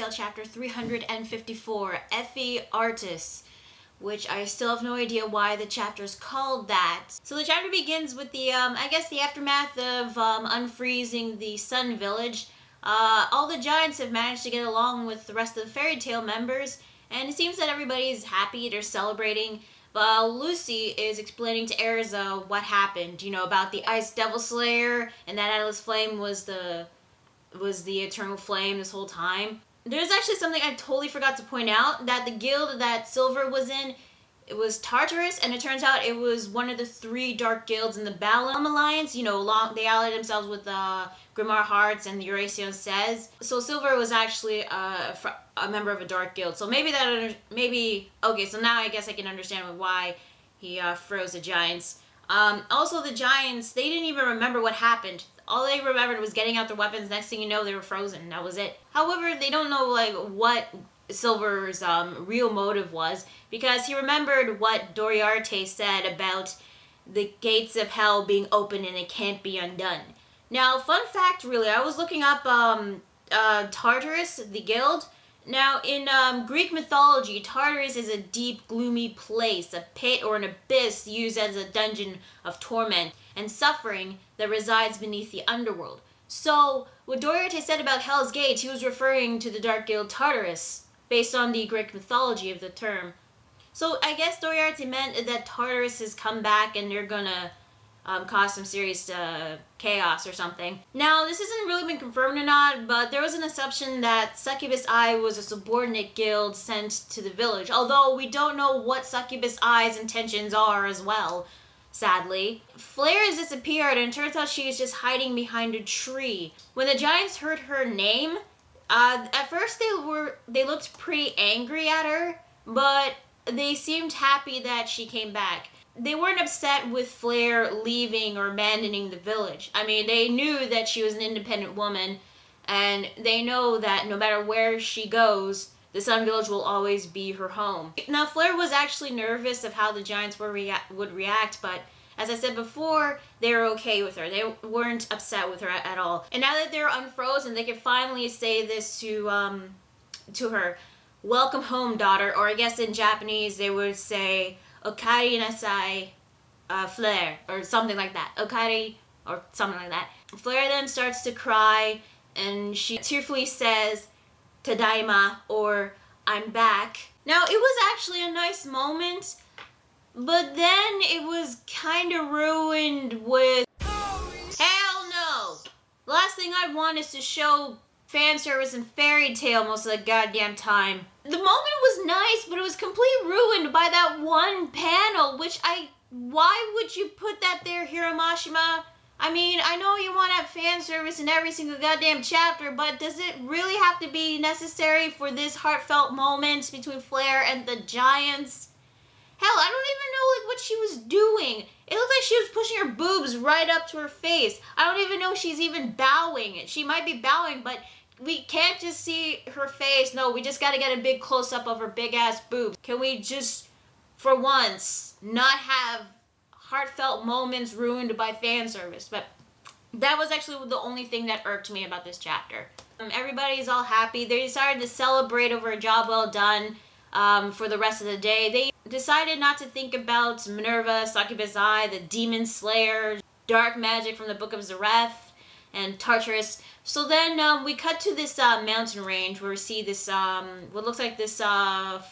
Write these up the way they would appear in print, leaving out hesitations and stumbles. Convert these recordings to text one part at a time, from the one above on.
Tale chapter 354, Effy Artis, which I still have no idea why the chapter is called that. So the chapter begins with the, I guess the aftermath of unfreezing the Sun Village. All the giants have managed to get along with the rest of the fairy tale members, and it seems that everybody's happy, they're celebrating. But Lucy is explaining to Erza what happened, you know, about the Ice Devil Slayer, and that Endless Flame was the eternal flame this whole time. There's actually something I totally forgot to point out, that the guild that Silver was in, it was Tartaros, and it turns out it was one of the 3 dark guilds in the Balam Alliance. You know, they allied themselves with Grimar Hearts and the Eurasian Says. So Silver was actually a member of a dark guild. So maybe okay, so now I guess I can understand why he froze the giants. Also, the giants, they didn't even remember what happened. All they remembered was getting out their weapons. Next thing you know, they were frozen. That was it. However, they don't know like what Silver's real motive was, because he remembered what Doriarte said about the gates of hell being open and it can't be undone. Now, fun fact, really, I was looking up Tartarus, the guild. Now, in Greek mythology, Tartarus is a deep, gloomy place, a pit or an abyss used as a dungeon of torment and suffering that resides beneath the underworld. So, what Doriarte said about Hell's Gates, he was referring to the dark guild Tartarus, based on the Greek mythology of the term. So, I guess Doriarte meant that Tartarus has come back and they're gonna cause some serious chaos or something. Now, this hasn't really been confirmed or not, but there was an assumption that Succubus Eye was a subordinate guild sent to the village, although we don't know what Succubus Eye's intentions are as well, sadly. Flare has disappeared, and it turns out she is just hiding behind a tree. When the giants heard her name, at first they looked pretty angry at her, but they seemed happy that she came back. They weren't upset with Flare leaving or abandoning the village. I mean, they knew that she was an independent woman, and they know that no matter where she goes, the Sun Village will always be her home. Now, Flare was actually nervous of how the giants would react, but as I said before, they were okay with her. They weren't upset with her at all. And now that they're unfrozen, they can finally say this to her. Welcome home, daughter. Or I guess in Japanese, they would say, Okari nasai, Flare, or something like that. Okari, or something like that. Flare then starts to cry, and she tearfully says, Tadaima, or I'm back. Now, it was actually a nice moment, but then it was kind of ruined with, hell no! The last thing I'd want is to show fan service and fairy tale most of the goddamn time. The moment was nice, but it was completely ruined by that one panel, why would you put that there, Hiromashima? I mean, I know you want to have fan service in every single goddamn chapter, but does it really have to be necessary for this heartfelt moment between Flare and the giants? Hell, I don't even know what she was doing. It looked like she was pushing her boobs right up to her face. I don't even know if she's even bowing. She might be bowing, but we can't just see her face. No, we just gotta get a big close-up of her big-ass boobs. Can we just, for once, not have heartfelt moments ruined by fan service? But that was actually the only thing that irked me about this chapter. Everybody's all happy. They decided to celebrate over a job well done for the rest of the day. They decided not to think about Minerva, Succubus Eye, the Demon Slayer, dark magic from the Book of Zareth, and Tartarus. So then we cut to this mountain range where we see this, what looks like this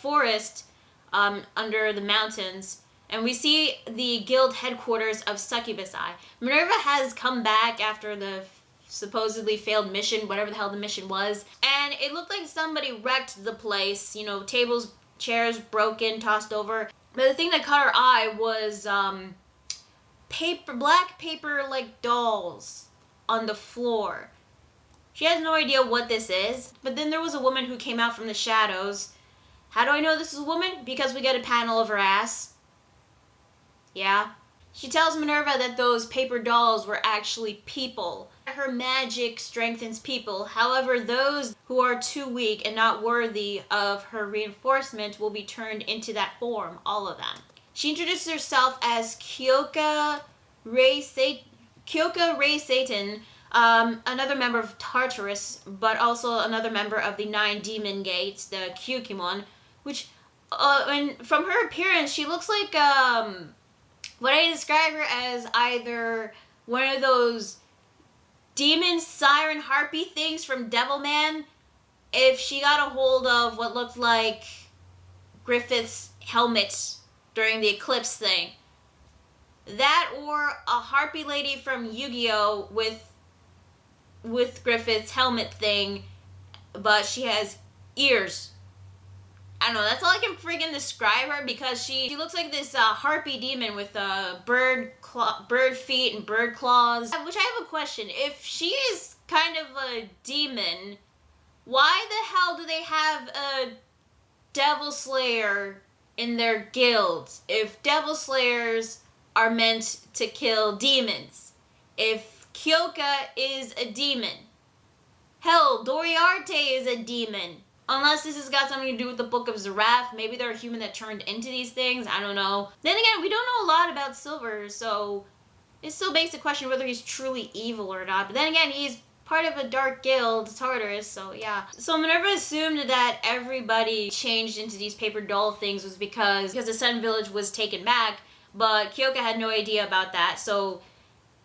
forest under the mountains. And we see the guild headquarters of Succubus Eye. Minerva has come back after the supposedly failed mission, whatever the hell the mission was. And it looked like somebody wrecked the place. You know, tables, chairs broken, tossed over. But the thing that caught her eye was black paper like dolls on the floor. She has no idea what this is. But then there was a woman who came out from the shadows. How do I know this is a woman? Because we get a panel of her ass. Yeah. She tells Minerva that those paper dolls were actually people. Her magic strengthens people. However, those who are too weak and not worthy of her reinforcement will be turned into that form, all of them. She introduces herself as Kyoka Ray Satan, another member of Tartaros, but also another member of the 9 demon gates, the Kyukimon, which, and from her appearance, she looks like, what I describe her as either one of those demon siren harpy things from Devilman, if she got a hold of what looked like Griffith's helmet during the eclipse thing. That or a harpy lady from Yu-Gi-Oh! with Griffith's helmet thing, but she has ears. I don't know, that's all I can friggin' describe her, because she looks like this harpy demon with bird feet and bird claws. Which I have a question. If she is kind of a demon, why the hell do they have a devil slayer in their guild if devil slayers are meant to kill demons? If Kyoka is a demon, hell, Doriarte is a demon. Unless this has got something to do with the Book of Zeraf. Maybe they're a human that turned into these things. I don't know. Then again, we don't know a lot about Silver, so it still begs the question whether he's truly evil or not. But then again, he's part of a dark guild, Tartarus, so yeah. So Minerva assumed that everybody changed into these paper doll things was because the Sun Village was taken back, but Kyoka had no idea about that. So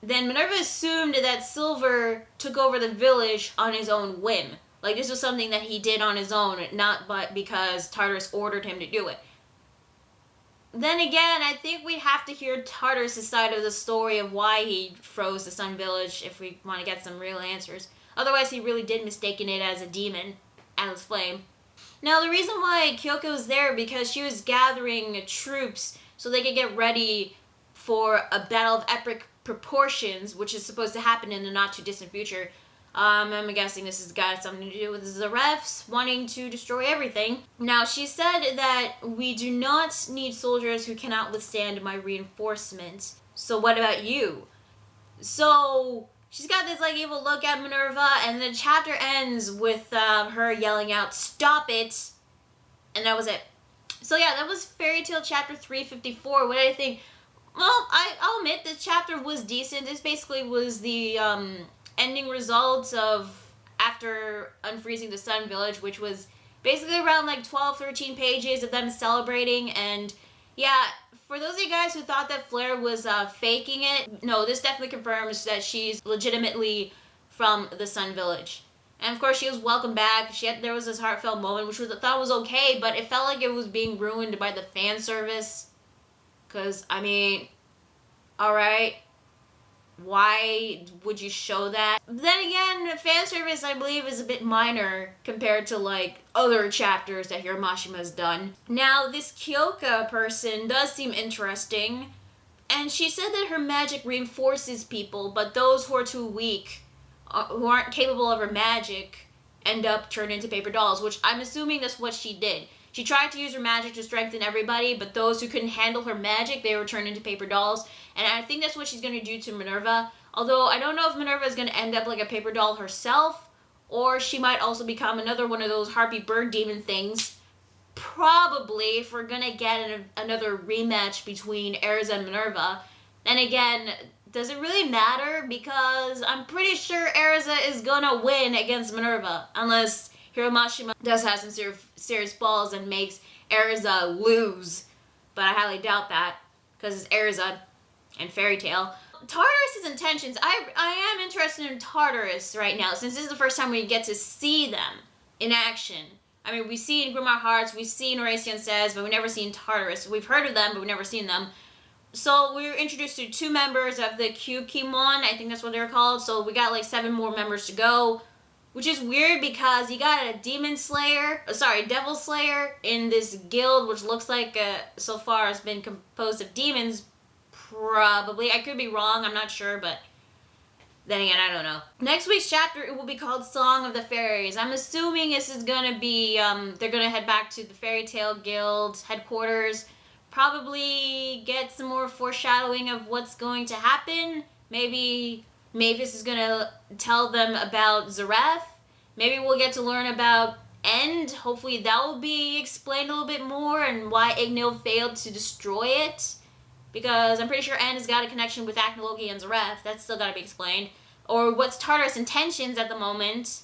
then Minerva assumed that Silver took over the village on his own whim. Like, this was something that he did on his own, not but because Tartarus ordered him to do it. Then again, I think we have to hear Tartarus' side of the story of why he froze the Sun Village if we want to get some real answers. Otherwise, he really did mistaken it as a demon, as flame. Now, the reason why Kyoko was there, because she was gathering troops so they could get ready for a battle of epic proportions, which is supposed to happen in the not-too-distant future. I'm guessing this has got something to do with the refs wanting to destroy everything. Now, she said that we do not need soldiers who cannot withstand my reinforcements. So what about you? So she's got this like evil look at Minerva, and the chapter ends with her yelling out, "Stop it!" And that was it. So yeah, that was Fairy Tail chapter 354. What did I think? Well, I'll admit this chapter was decent. This basically was the ending results of after unfreezing the Sun Village, which was basically around like 12-13 pages of them celebrating. And yeah, for those of you guys who thought that Flare was faking it, no, this definitely confirms that she's legitimately from the Sun Village. And of course, she was welcomed back. There was this heartfelt moment, which I thought was okay, but it felt like it was being ruined by the fan service. Because, I mean, alright, why would you show that? Then again, fan service, I believe, is a bit minor compared to, like, other chapters that Hiromashima's done. Now, this Kyoka person does seem interesting, and she said that her magic reinforces people, but those who are too weak, who aren't capable of her magic, end up turned into paper dolls, which I'm assuming that's what she did. She tried to use her magic to strengthen everybody, but those who couldn't handle her magic, they were turned into paper dolls. And I think that's what she's going to do to Minerva. Although, I don't know if Minerva is going to end up like a paper doll herself, or she might also become another one of those harpy bird demon things. Probably, if we're going to get another rematch between Erza and Minerva. Then again, does it really matter? Because I'm pretty sure Erza is going to win against Minerva, unless Hiromashima does have some serious balls and makes Erza lose. But I highly doubt that, because it's Erza and Fairy Tail. Tartarus' intentions, I am interested in Tartarus right now, since this is the first time we get to see them in action. I mean, we've seen Grimoire Hearts, we've seen Horatio Says, but we've never seen Tartarus. We've heard of them, but we've never seen them. So we were introduced to 2 members of the Kyukimon, I think that's what they're called. So we got like 7 more members to go. Which is weird because you got a devil slayer in this guild, which looks like so far has been composed of demons. Probably. I could be wrong, I'm not sure, but then again, I don't know. Next week's chapter, it will be called Song of the Fairies. I'm assuming this is going to be, they're going to head back to the Fairy Tail Guild headquarters. Probably get some more foreshadowing of what's going to happen. Maybe Mavis is going to tell them about Zereth. Maybe we'll get to learn about End. Hopefully that will be explained a little bit more and why Ignil failed to destroy it. Because I'm pretty sure End has got a connection with Acnologi and Zereth. That's still got to be explained. or what's Tartaros' intentions at the moment,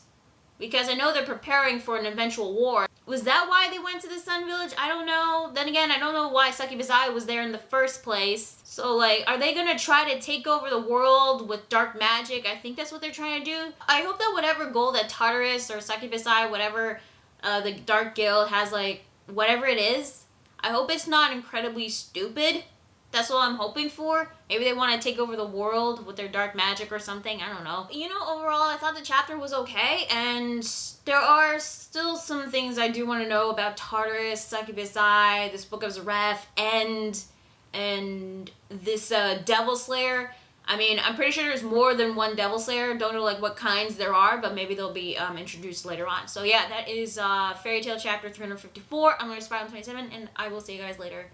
because I know they're preparing for an eventual war. Was that why they went to the Sun Village? I don't know. Then again, I don't know why Succubus Eye was there in the first place. So, like, are they gonna try to take over the world with dark magic? I think that's what they're trying to do. I hope that whatever goal that Tartaros or Succubus Eye, whatever, the Dark Guild has, like, whatever it is, I hope it's not incredibly stupid. That's what I'm hoping for. Maybe they want to take over the world with their dark magic or something. I don't know. You know, overall, I thought the chapter was okay. And there are still some things I do want to know about Tartaros, Succubus Eye, this Book of Zareth, and this Devil Slayer. I mean, I'm pretty sure there's more than one Devil Slayer. Don't know, like, what kinds there are, but maybe they'll be introduced later on. So, yeah, that is Fairy Tail Chapter 354. I'm going to Spiral 27, and I will see you guys later.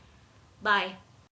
Bye.